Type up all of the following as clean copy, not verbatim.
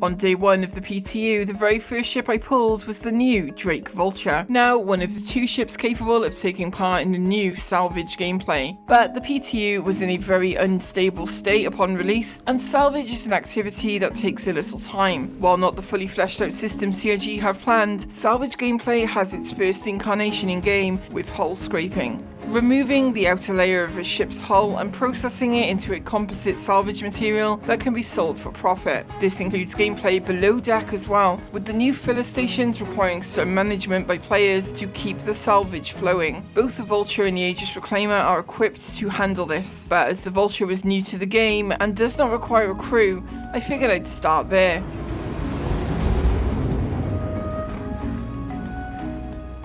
On day 1 of the PTU, the very first ship I pulled was the new Drake Vulture, now one of the 2 ships capable of taking part in the new Salvage gameplay. But the PTU was in a very unstable state upon release, and Salvage is an activity that takes a little time. While not the fully fleshed out system CIG have planned, Salvage gameplay has its first incarnation in-game with hull scraping. Removing the outer layer of a ship's hull and processing it into a composite salvage material that can be sold for profit. This includes gameplay below deck as well, with the new filler stations requiring some management by players to keep the salvage flowing. Both the Vulture and the Aegis Reclaimer are equipped to handle this, but as the Vulture was new to the game and does not require a crew, I figured I'd start there.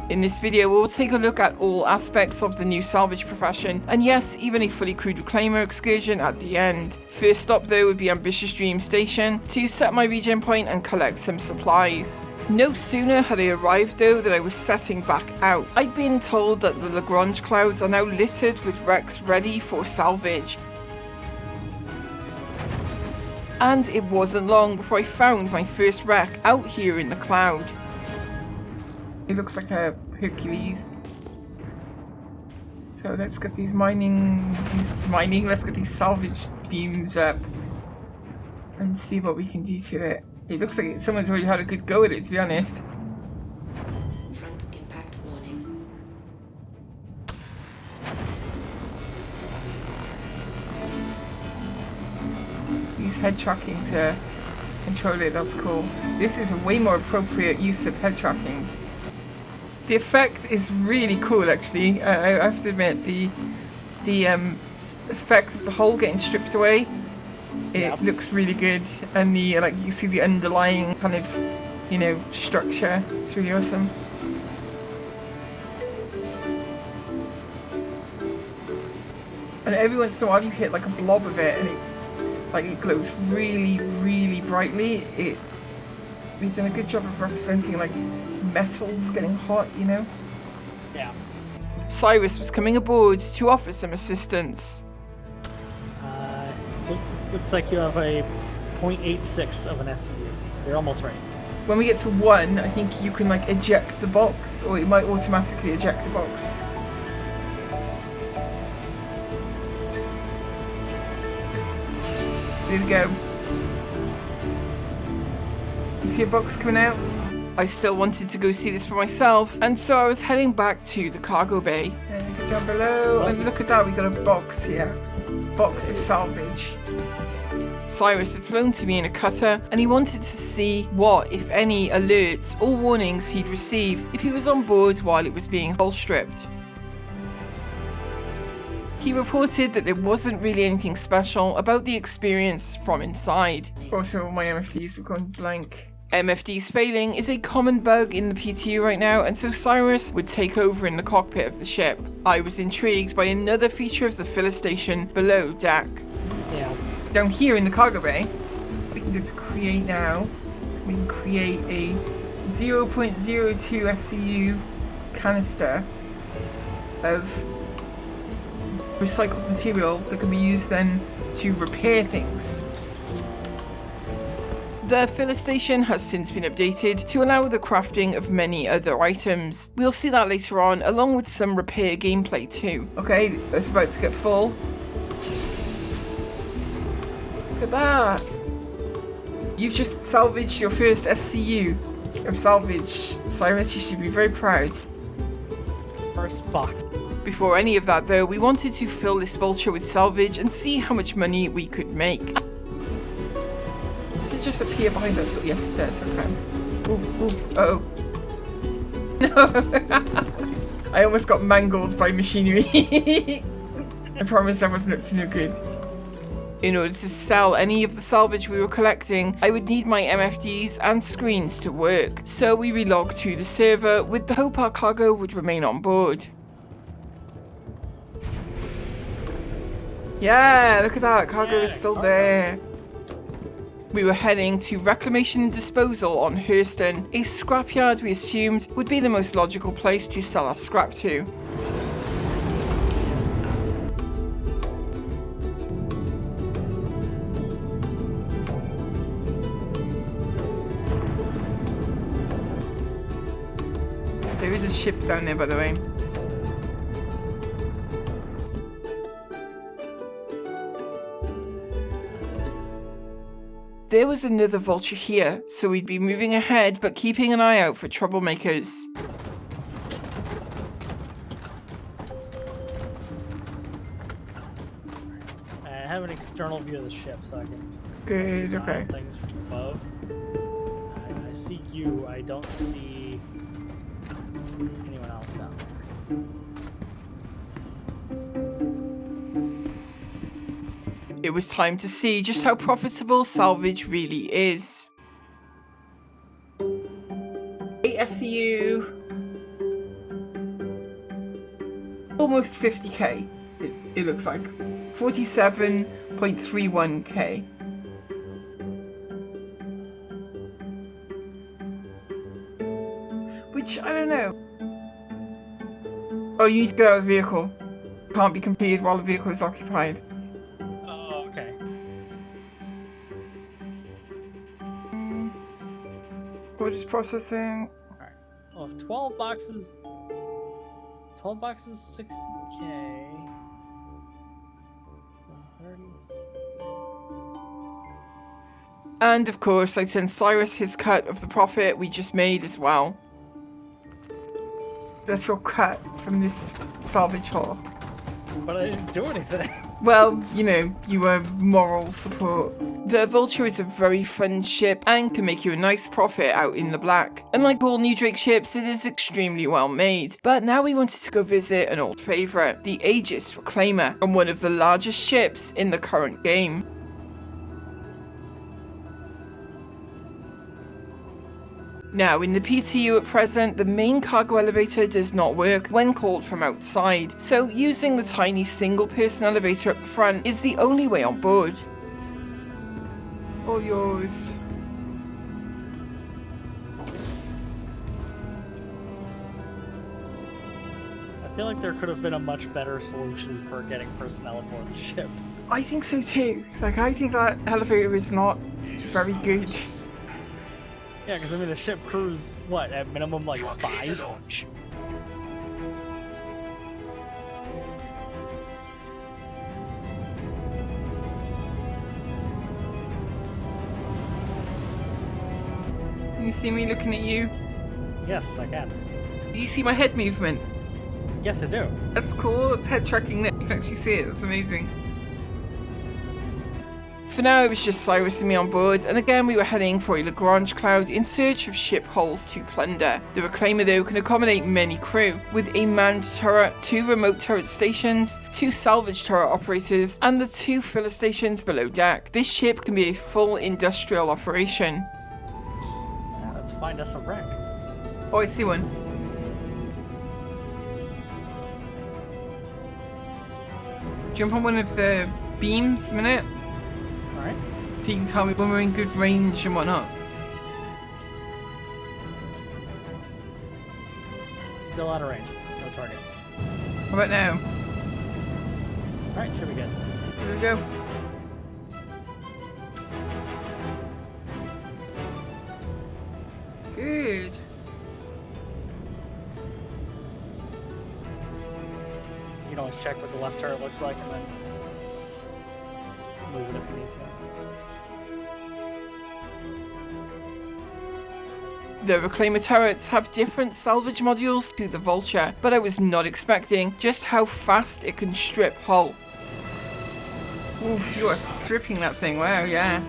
In this video, we'll take a look at all aspects of the new salvage profession, and yes, even a fully crewed reclaimer excursion at the end. First stop though would be Ambitious Dream Station to set my regen point and collect some supplies. No sooner had I arrived though than I was setting back out. I'd been told that the Lagrange clouds are now littered with wrecks ready for salvage. And it wasn't long before I found my first wreck out here in the cloud. It looks like a Hercules. So let's get these let's get these salvage beams up and see what we can do to it. It looks like someone's already had a good go at it, to be honest. Front impact warning. Use head tracking to control it, that's cool. This is a way more appropriate use of head tracking. The effect is really cool, actually. I have to admit, the effect of the hull getting stripped away, it looks really good, and the like you see the underlying kind of, structure. It's really awesome. And every once in a while you hit like a blob of it, and it glows really, really brightly. We've done a good job of representing like metals getting hot, Yeah. Cyrus was coming aboard to offer some assistance. Looks like you have a 0.86 of an SCU, so you're almost right. When we get to 1, I think you can like eject the box, or it might automatically eject the box. There we go. You see a box coming out? I still wanted to go see this for myself, and so I was heading back to the cargo bay. And down below, and look at that, we got a box here. Box of salvage. Cyrus had flown to me in a cutter, and he wanted to see what, if any, alerts or warnings he'd receive if he was on board while it was being hull stripped. He reported that there wasn't really anything special about the experience from inside. Also, all my MFDs have gone blank. MFDs failing is a common bug in the PTU right now, and so Cyrus would take over in the cockpit of the ship. I was intrigued by another feature of the filler station below deck. Yeah. Down here in the cargo bay, we can go to create now. We can create a 0.02 SCU canister of recycled material that can be used then to repair things. The filler station has since been updated to allow the crafting of many other items. We'll see that later on, along with some repair gameplay too. Okay, it's about to get full. Look at that! You've just salvaged your first SCU of salvage. Cyrus, you should be very proud. First box. Before any of that though, we wanted to fill this Vulture with salvage and see how much money we could make. Just appear behind us. Yes, it does. Okay. Ooh, no. I almost got mangled by machinery. I promise I wasn't up to no good. In order to sell any of the salvage we were collecting, I would need my MFDs and screens to work. So we relogged to the server with the hope our cargo would remain on board. Yeah, look at that. Cargo is still there. We were heading to Reclamation and Disposal on Hurston, a scrapyard we assumed would be the most logical place to sell our scrap to. a ship down there, by the way. There was another Vulture here, so we'd be moving ahead but keeping an eye out for troublemakers. I have an external view of the ship, so I can Good, okay. things from above. I see you. I don't see anyone else down there. It was time to see just how profitable salvage really is. 8 SCU. Almost 50k, it looks like. 47.31k. Which, I don't know. Oh, you need to get out of the vehicle. Can't be completed while the vehicle is occupied. Oh, okay. We're just processing. Alright. Well, if 12 boxes, 60k. 130. And of course, I sent Cyrus his cut of the profit we just made as well. That's your cut from this salvage haul. But I didn't do anything. Well, you know, you were moral support. The Vulture is a very fun ship and can make you a nice profit out in the black. Unlike all new Drake ships, it is extremely well made. But now we wanted to go visit an old favourite, the Aegis Reclaimer, and one of the largest ships in the current game. Now, in the PTU at present, the main cargo elevator does not work when called from outside, so using the tiny single-person elevator up the front is the only way on board. All yours. I feel like there could have been a much better solution for getting personnel aboard the ship. I think so too. Like, I think that elevator is not very good. Yeah, because I mean the ship crews, what, at minimum like 5? Can you see me looking at you? Yes, I can. Do you see my head movement? Yes, I do. That's cool. It's head tracking there. You can actually see it. That's amazing. For now, it was just Cyrus and me on board, and again we were heading for a Lagrange cloud in search of ship hulls to plunder. The Reclaimer though can accommodate many crew, with a manned turret, 2 remote turret stations, 2 salvage turret operators, and the 2 filler stations below deck. This ship can be a full industrial operation. Yeah, let's find us a wreck. Oh, I see one. Jump on one of the beams a minute. Alright. So you can tell me when we're in good range and whatnot. Still out of range. No target. How about now? Alright, should be good. Here we go. Good. You can always check what the left turret looks like and then move it if you need to. The Reclaimer turrets have different salvage modules to the Vulture, but I was not expecting just how fast it can strip hull. Ooh, you are stripping that thing, wow, yeah.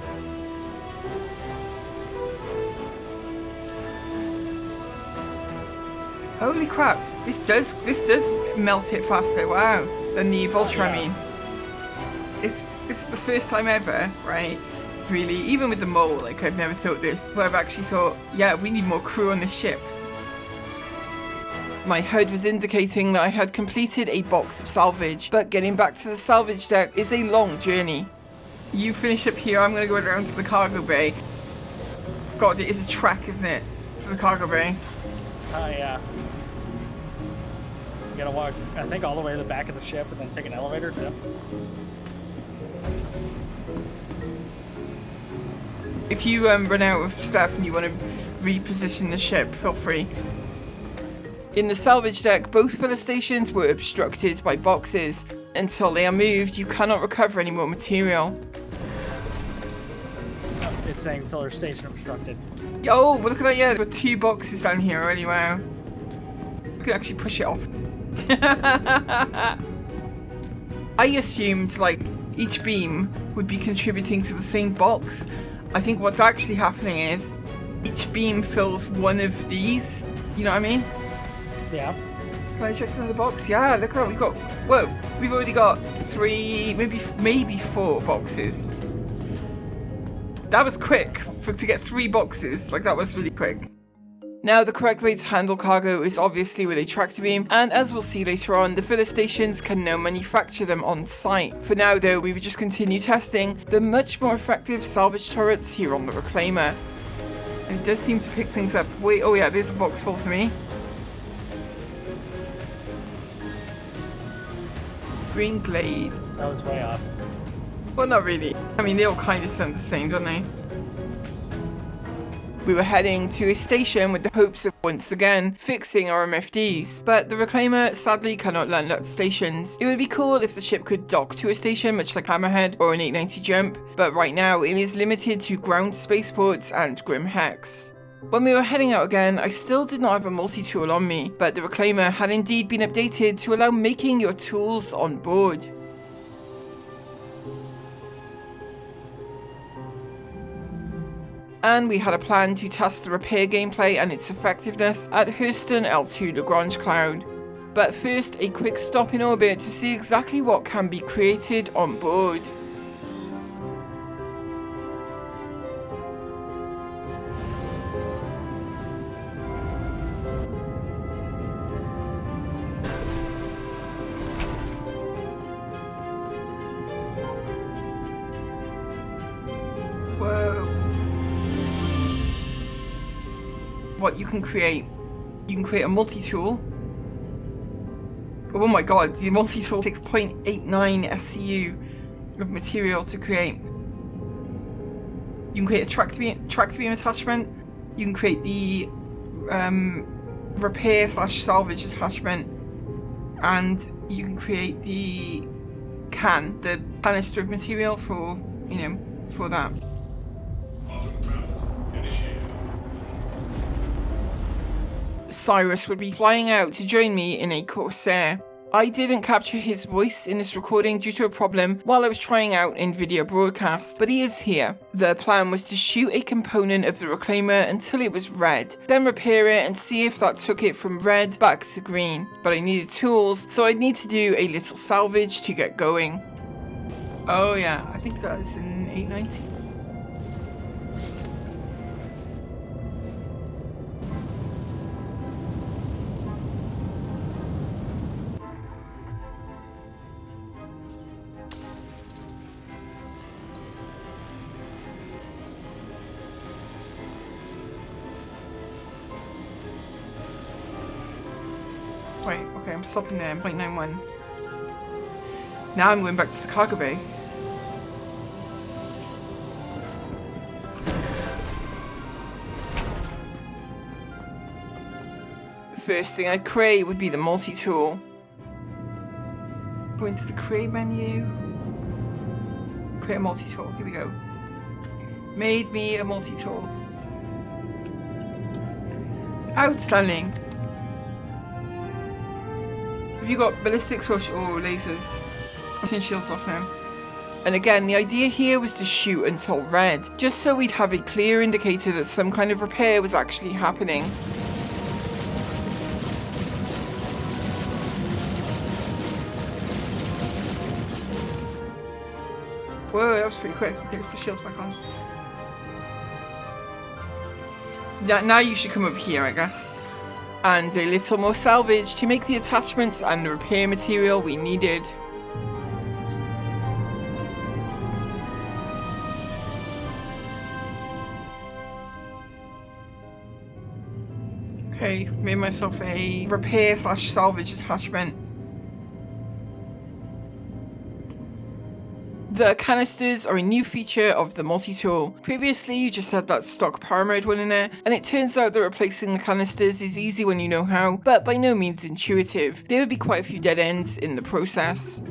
Holy crap, this does melt it faster, wow, than the Vulture, yeah. I mean. It's the first time ever, right? Really, even with the mole, like I've never thought this, but I've actually thought, yeah, we need more crew on this ship. My HUD was indicating that I had completed a box of salvage, but getting back to the salvage deck is a long journey. You finish up here, I'm gonna go down to the cargo bay. God, it is a track, isn't it? To the cargo bay. Yeah. You gotta walk, I think, all the way to the back of the ship and then take an elevator too. If you run out of stuff and you want to reposition the ship, feel free. In the salvage deck, both filler stations were obstructed by boxes. Until they are moved, you cannot recover any more material. Oh, it's saying filler station obstructed. Oh, well, look at that, yeah, there were 2 boxes down here already, wow. You can actually push it off. I assumed, like, each beam would be contributing to the same box. I think what's actually happening is each beam fills one of these. You know what I mean? Yeah. Can I check another box? Yeah, look at that. We've got, whoa, we've already got 3, maybe 4 boxes. That was quick to get 3 boxes. Like, that was really quick. Now, the correct way to handle cargo is obviously with a tractor beam, and as we'll see later on, the filler stations can now manufacture them on site. For now though, we would just continue testing the much more effective salvage turrets here on the Reclaimer. And it does seem to pick things up. Wait, oh yeah, there's a box full for me. Green Glade. That was way off. Well, not really. I mean, they all kind of sound the same, don't they? We were heading to a station with the hopes of once again fixing our MFDs, but the Reclaimer sadly cannot land at stations. It would be cool if the ship could dock to a station much like Hammerhead or an 890 jump, but right now it is limited to ground spaceports and Grim Hex. When we were heading out again, I still did not have a multi-tool on me, but the Reclaimer had indeed been updated to allow making your tools on board. And we had a plan to test the repair gameplay and its effectiveness at Hurston L2 Lagrange Cloud. But first, a quick stop in orbit to see exactly what can be created on board. Whoa. What you can create a multi-tool. Oh my god, the multi-tool takes 0.89 SCU of material to create. You can create a tractor beam attachment. You can create the repair/salvage attachment, and you can create the canister of material for, you know, for that. Cyrus would be flying out to join me in a Corsair. I didn't capture his voice in this recording due to a problem while I was trying out in video broadcast, but he is here. The plan was to shoot a component of the Reclaimer until it was red, then repair it and see if that took it from red back to green. But I needed tools, so I'd need to do a little salvage to get going. Oh yeah, I think that is an 890. Wait, okay, I'm stopping there, 0.91. Now I'm going back to the cargo bay. The first thing I'd create would be the multi-tool. Go into the create menu. Create a multi-tool, here we go. Made me a multi-tool. Outstanding. Have you got ballistics or lasers? I'll turn shields off now. And again, the idea here was to shoot until red, just so we'd have a clear indicator that some kind of repair was actually happening. Whoa, that was pretty quick. Okay, let's put shields back on. Yeah, now you should come over here, I guess. And a little more salvage to make the attachments and the repair material we needed. Okay, made myself a repair/salvage attachment. The canisters are a new feature of the multi-tool. Previously, you just had that stock power mode one in there, and it turns out that replacing the canisters is easy when you know how, but by no means intuitive. There would be quite a few dead ends in the process.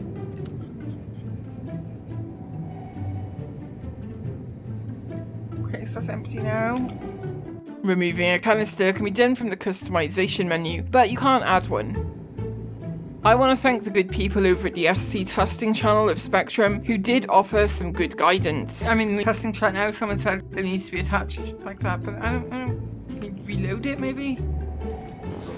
Okay, so that's empty now. Removing a canister can be done from the customization menu, but you can't add one. I want to thank the good people over at the SC testing channel of Spectrum who did offer some good guidance. I'm in the testing chat now, someone said it needs to be attached like that, but I don't can you reload it maybe?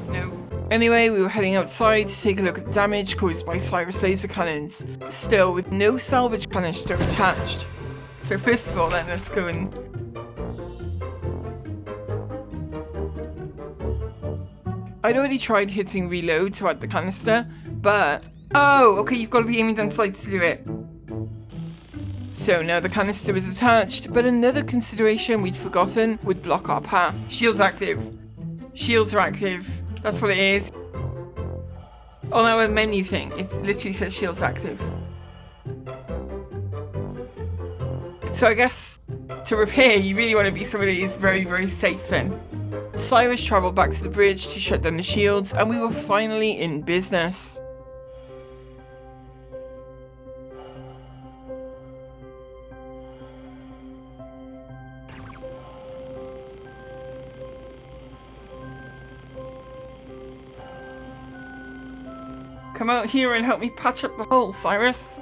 No. Anyway, we were heading outside to take a look at the damage caused by Cyrus laser cannons, still with no salvage canister attached. So first of all then, let's go and... I'd already tried hitting reload to add the canister, but... Oh, okay, you've got to be aiming down sights to do it. So now the canister was attached, but another consideration we'd forgotten would block our path. Shields active. Shields are active. That's what it is. On our menu thing, it literally says shields active. So I guess to repair, you really want to be somebody who's very, very safe then. Cyrus travelled back to the bridge to shut down the shields, and we were finally in business. Come out here and help me patch up the hole, Cyrus.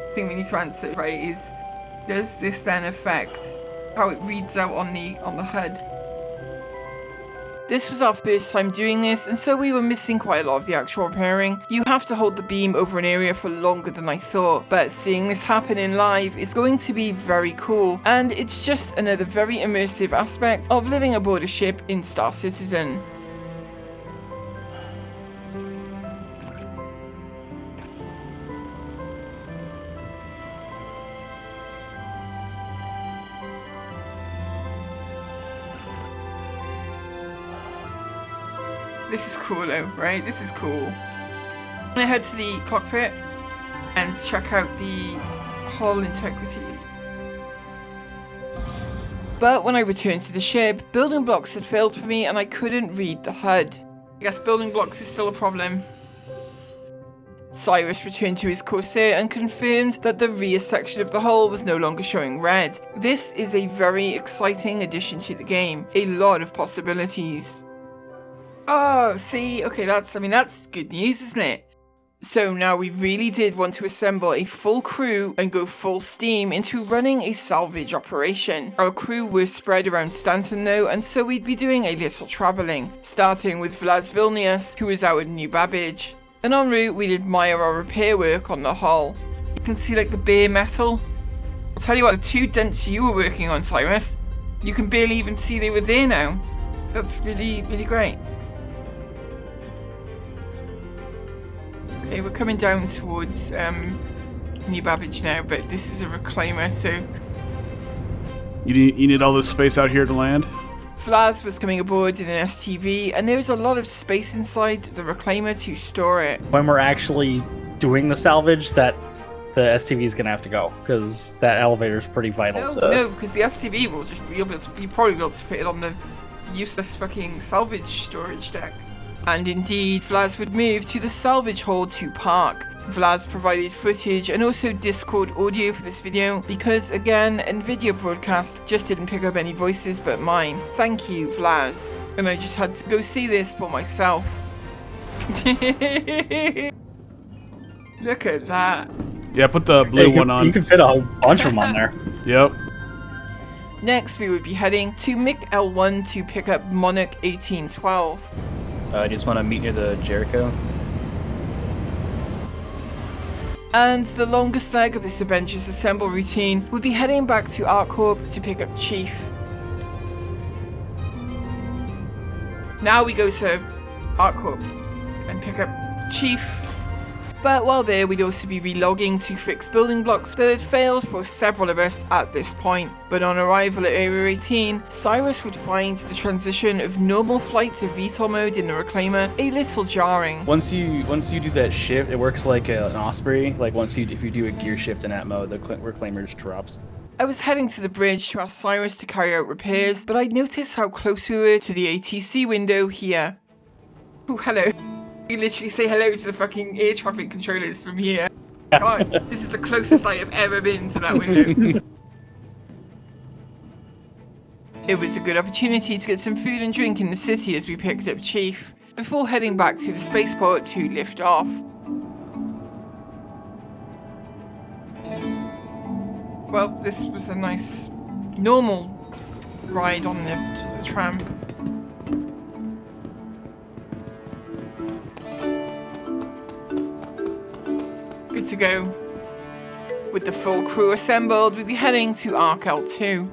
The thing we need to answer, right, is does this then affect how it reads out on the HUD? This was our first time doing this, and so we were missing quite a lot of the actual repairing. You have to hold the beam over an area for longer than I thought, but seeing this happen in live is going to be very cool, and it's just another very immersive aspect of living aboard a ship in Star Citizen. This is cool though, right? This is cool. I'm gonna head to the cockpit and check out the hull integrity. But when I returned to the ship, building blocks had failed for me and I couldn't read the HUD. I guess building blocks is still a problem. Cyrus returned to his Corsair and confirmed that the rear section of the hull was no longer showing red. This is a very exciting addition to the game. A lot of possibilities. Oh, see, okay, that's good news, isn't it? So now we really did want to assemble a full crew and go full steam into running a salvage operation. Our crew were spread around Stanton though, and so we'd be doing a little travelling, starting with Vlas Vilnius, who is out in New Babbage. And en route, we'd admire our repair work on the hull. You can see like the bare metal. I'll tell you what, the two dents you were working on, Cyrus, you can barely even see they were there now. That's really, really great. Okay, we're coming down towards New Babbage now, but this is a reclaimer, so... You need all this space out here to land? Vlas was coming aboard in an STV, and there's a lot of space inside the reclaimer to store it. When we're actually doing the salvage, that the STV is going to have to go, because that elevator is pretty vital to... No, because the STV will just... You'll probably be able to fit it on the useless fucking salvage storage deck. And indeed, Vlas would move to the salvage hall to park. Vlas provided footage and also Discord audio for this video because, again, NVIDIA broadcast just didn't pick up any voices but mine. Thank you, Vlas. And I just had to go see this for myself. Look at that. Yeah, put the blue one on. You can fit a whole bunch of them on there. Yep. Next, we would be heading to MIC L1 to pick up Monarch 1812. I just want to meet near the Jericho. And the longest leg of this Avengers Assemble routine would be heading back to ArcCorp to pick up Chief. Now we go to ArcCorp and pick up Chief. But while there, we'd also be relogging to fix building blocks that had failed for several of us at this point. But on arrival at Area 18, Cyrus would find the transition of normal flight to VTOL mode in the Reclaimer a little jarring. Once you do that shift, it works like an Osprey. Like if you do a gear shift in that mode, the Reclaimer just drops. I was heading to the bridge to ask Cyrus to carry out repairs, but I'd noticed how close we were to the ATC window here. Oh, hello. You literally say hello to the fucking air traffic controllers from here. God, this is the closest I have ever been to that window. It was a good opportunity to get some food and drink in the city as we picked up Chief, before heading back to the spaceport to lift off. Well, this was a nice, normal ride on the tram. Good to go. With the full crew assembled, we'd be heading to Arc L2.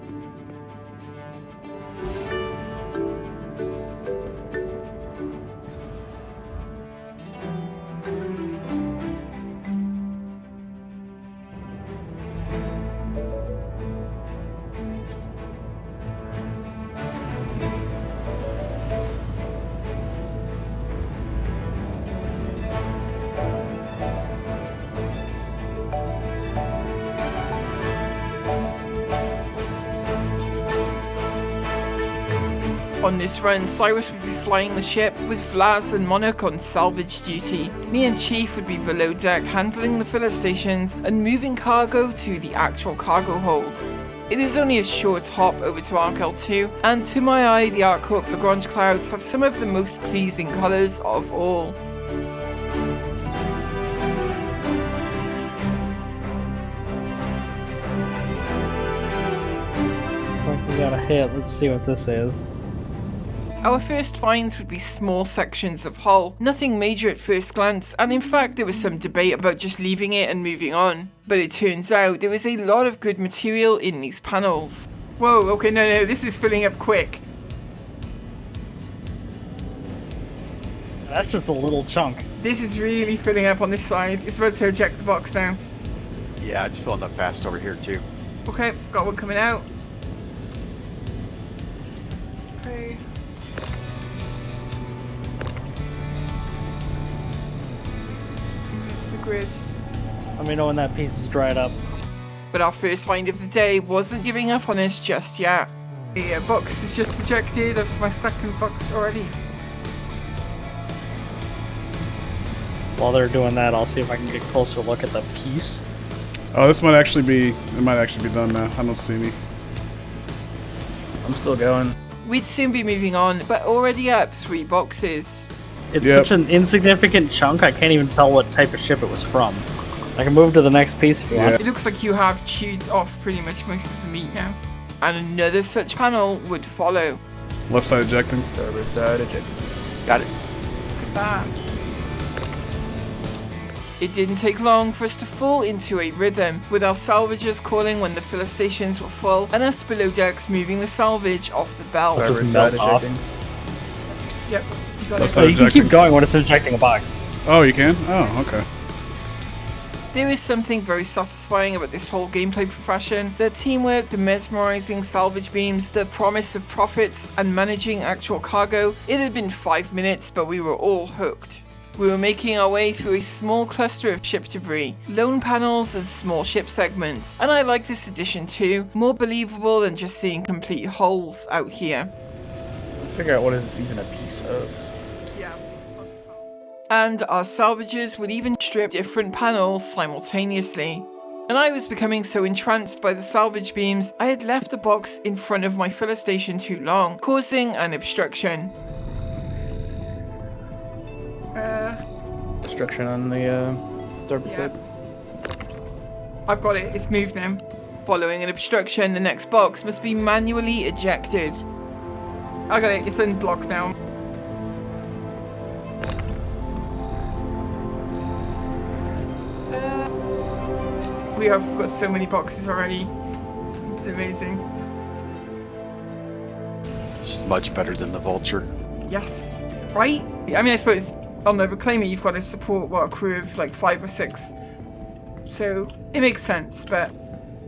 On this run, Cyrus would be flying the ship, with Vlaz and Monarch on salvage duty. Me and Chief would be below deck handling the filler stations and moving cargo to the actual cargo hold. It is only a short hop over to Arc L2, and to my eye the Arc Cup Lagrange clouds have some of the most pleasing colours of all. Looks like we got a hit. Let's see what this is. Our first finds would be small sections of hull, nothing major at first glance, and in fact there was some debate about just leaving it and moving on. But it turns out there was a lot of good material in these panels. Whoa, okay, no, this is filling up quick. That's just a little chunk. This is really filling up on this side. It's about to eject the box now. Yeah, it's filling up fast over here too. Okay, got one coming out. Okay. That's the grid. Let me know when that piece is dried up. But our first find of the day wasn't giving up on us just yet. The box is just ejected. That's my second box already. While they're doing that, I'll see if I can get a closer look at the piece. Oh, this might actually be done now. I don't see any. I'm still going. We'd soon be moving on, but already up 3 boxes. It's Yep. such an insignificant chunk, I can't even tell what type of ship it was from. I can move to the next piece if you want. It looks like you have chewed off pretty much most of the meat now. And another such panel would follow. Left side ejecting. Starboard side, eject. Got it. Look at that. It didn't take long for us to fall into a rhythm, with our salvagers calling when the filler stations were full, and us below decks moving the salvage off the belt. Just Starboard side, melt off. ejecting. Yep, you got Left it. So side you can ejecting. keep going when it's ejecting a box. Oh, you can? Oh, okay. There is something very satisfying about this whole gameplay profession. The teamwork, the mesmerizing salvage beams, the promise of profits, and managing actual cargo. It had been 5 minutes, but we were all hooked. We were making our way through a small cluster of ship debris, lone panels and small ship segments, and I like this addition too, more believable than just seeing complete holes out here. Figure out what is this even a piece of. Yeah. And our salvagers would even strip different panels simultaneously. And I was becoming so entranced by the salvage beams, I had left the box in front of my filler station too long, causing an obstruction. Obstruction on the starboard Yeah. side. I've got it, it's moved now. Following an obstruction, the next box must be manually ejected. I got it, it's unblocked now. We have got so many boxes already. It's amazing. This is much better than the Vulture. Yes, right? I mean, I suppose on the Reclaimer, you've got to support, what, a crew of like 5 or 6. So it makes sense, but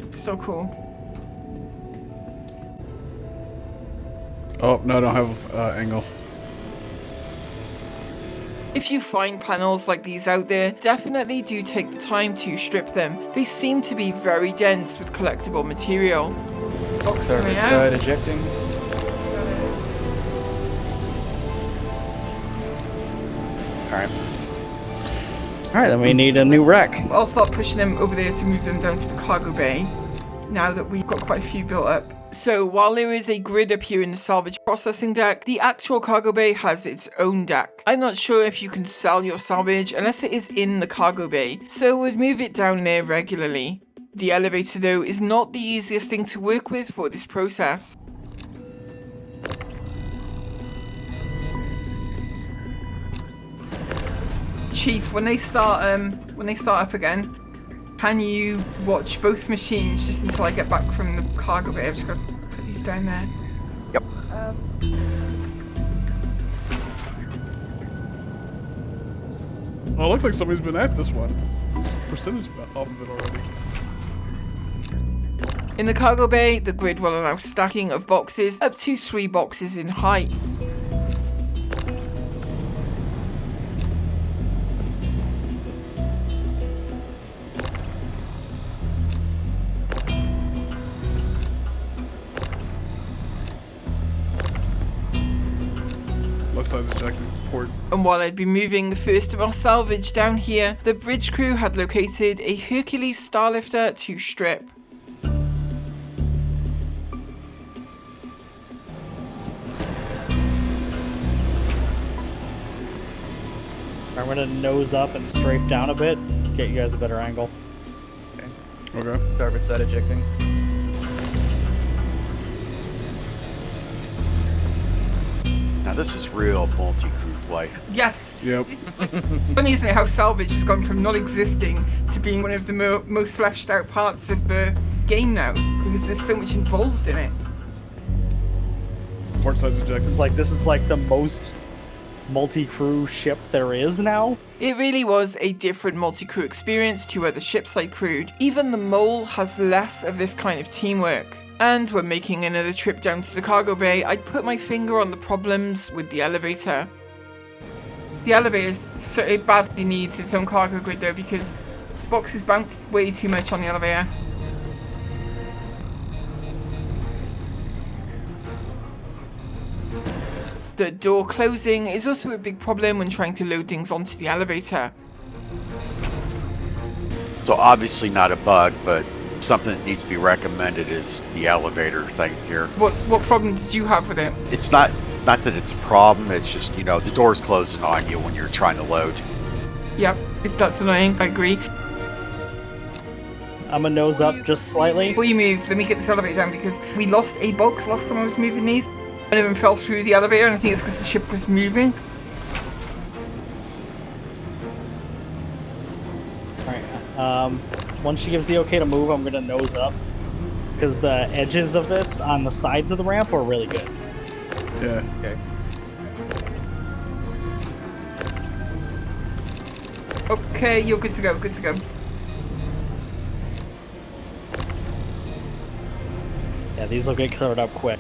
it's still cool. Oh, no, I don't have angle. If you find panels like these out there, definitely do take the time to strip them. They seem to be very dense with collectible material. Box Starboard coming out. side ejecting. Alright. Alright, then we need a new wreck. I'll start pushing them over there to move them down to the cargo bay, now that we've got quite a few built up. So while there is a grid up here in the salvage processing deck, the actual cargo bay has its own deck. I'm not sure if you can sell your salvage unless it is in the cargo bay, so we'd move it down there regularly. The elevator though is not the easiest thing to work with for this process. Chief, when they start up again, can you watch both machines just until I get back from the cargo bay? I've just got to put these down there. Yep. Well, it looks like somebody's been at this one. Percentage off of it already. In the cargo bay, the grid will allow stacking of boxes up to 3 boxes in height. Left side's ejected. Port. And while I'd been moving the first of our salvage down here, the bridge crew had located a Hercules Starlifter to strip. I'm gonna nose up and strafe down a bit, get you guys a better angle. Okay. Starboard side ejecting. Now this is real multi-crew play. Yes! Yep. It's funny, isn't it, how salvage has gone from not existing to being one of the most fleshed out parts of the game now, because there's so much involved in it. Port side's ejected. It's like, this is like the most multi-crew ship there is now. It really was a different multi-crew experience to other ships I crewed. Even the Mole has less of this kind of teamwork. And when making another trip down to the cargo bay, I'd put my finger on the problems with the elevator. The elevator it badly needs its own cargo grid though, because boxes bounce way too much on the elevator. The door closing is also a big problem when trying to load things onto the elevator. So obviously not a bug, but something that needs to be recommended is the elevator thing here. What problem did you have with it? It's not that it's a problem, it's just, you know, the door's closing on you when you're trying to load. Yep, if that's annoying, I agree. I'm gonna nose up just slightly. Before you move, let me get this elevator down because we lost a box last time I was moving these. One of them fell through the elevator and I think it's because the ship was moving. Alright, once she gives the okay to move, I'm gonna nose up. Because the edges of this on the sides of the ramp are really good. Yeah. Okay. Okay, you're good to go, good to go. Yeah, these will get cleared up quick.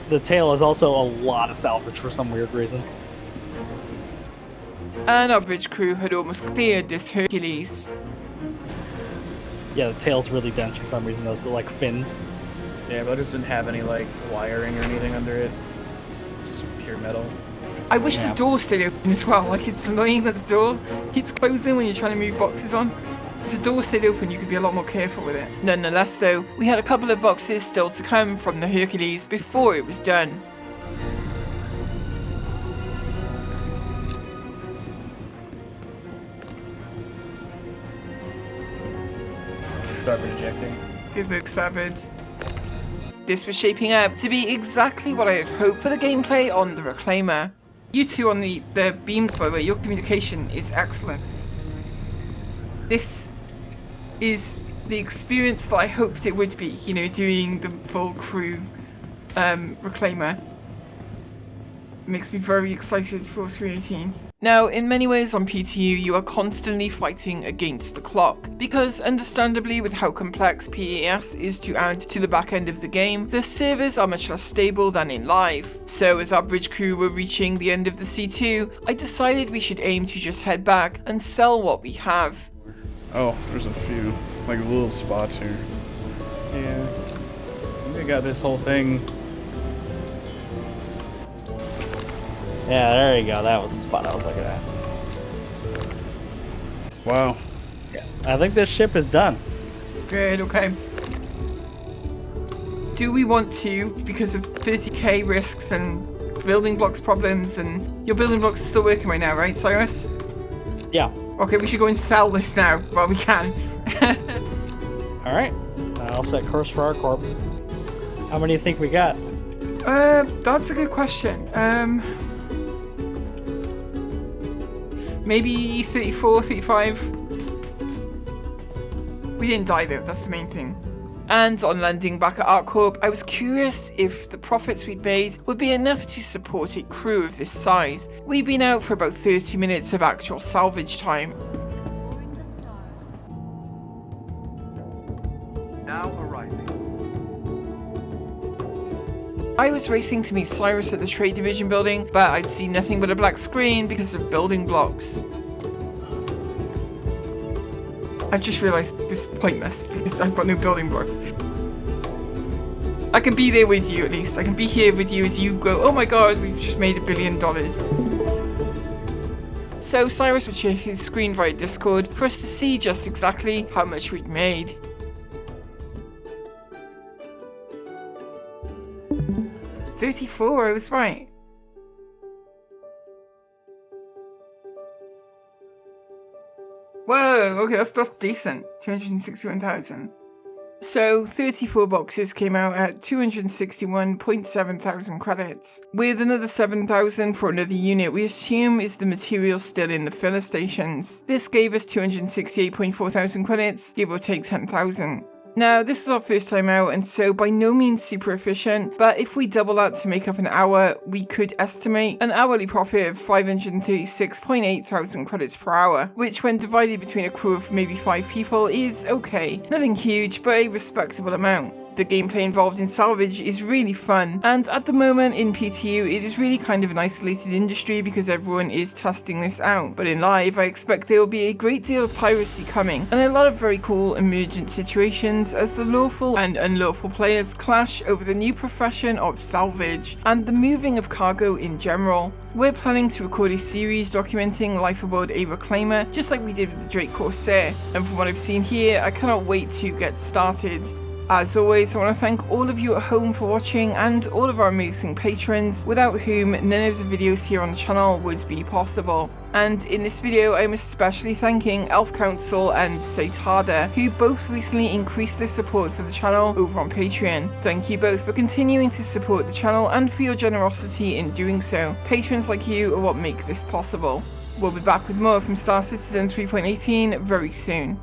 The tail is also a lot of salvage for some weird reason. And our bridge crew had almost cleared this Hercules. Yeah, the tail's really dense for some reason, though, so like fins. Yeah, but it doesn't have any like wiring or anything under it. Just pure metal. I wish Yeah. the door stayed open as well. Like, it's annoying that the door keeps closing when you're trying to move boxes on. If the door stayed open, you could be a lot more careful with it. Nonetheless though, we had a couple of boxes still to come from the Hercules before it was done. Starboard ejecting. Good work, Savage. This was shaping up to be exactly what I had hoped for the gameplay on the Reclaimer. You two on the beams, by the way, your communication is excellent. This is the experience that I hoped it would be, you know, doing the full crew Reclaimer. makes me very excited for 3.18. Now, in many ways on PTU, you are constantly fighting against the clock, because understandably with how complex PAS is to add to the back end of the game, the servers are much less stable than in live. So as our bridge crew were reaching the end of the C2, I decided we should aim to just head back and sell what we have. Oh, there's a few, like little spots here. Yeah. We got this whole thing. Yeah, there you go. That was the spot I was looking at. Wow. Yeah. I think this ship is done. Good, okay. Do we want to, because of 30k risks and building blocks problems, and your building blocks are still working right now, right, Cyrus? Yeah. Okay, we should go and sell this now while we can. All right. I'll set course for our corp. How many do you think we got? That's a good question. Maybe 34, 35. We didn't die though, that's the main thing. And on landing back at ArcCorp, I was curious if the profits we'd made would be enough to support a crew of this size. We'd been out for about 30 minutes of actual salvage time. Exploring the stars. Now arriving. I was racing to meet Cyrus at the trade division building, but I'd seen nothing but a black screen because of building blocks. I've just realised this is pointless because I've got no building blocks. I can be there with you at least. I can be here with you as you go, oh my god, we've just made $1 billion. So Cyrus would share his screen via Discord for us to see just exactly how much we'd made. $34, I was right. Whoa, okay, that's decent. 261,000. So 34 boxes came out at 261.7 thousand credits. With another 7,000 for another unit we assume is the material still in the filler stations. This gave us 268.4 thousand credits, give or take 10,000. Now, this is our first time out, and so by no means super efficient, but if we double that to make up an hour, we could estimate an hourly profit of 536.8 thousand credits per hour, which when divided between a crew of maybe 5 people is okay. Nothing huge, but a respectable amount. The gameplay involved in Salvage is really fun, and at the moment in PTU it is really kind of an isolated industry because everyone is testing this out, but in live I expect there will be a great deal of piracy coming, and a lot of very cool emergent situations as the lawful and unlawful players clash over the new profession of salvage, and the moving of cargo in general. We're planning to record a series documenting life aboard a reclaimer, just like we did with the Drake Corsair, and from what I've seen here, I cannot wait to get started. As always, I want to thank all of you at home for watching and all of our amazing patrons, without whom none of the videos here on the channel would be possible. And in this video, I'm especially thanking Elf Council and Satada, who both recently increased their support for the channel over on Patreon. Thank you both for continuing to support the channel and for your generosity in doing so. Patrons like you are what make this possible. We'll be back with more from Star Citizen 3.18 very soon.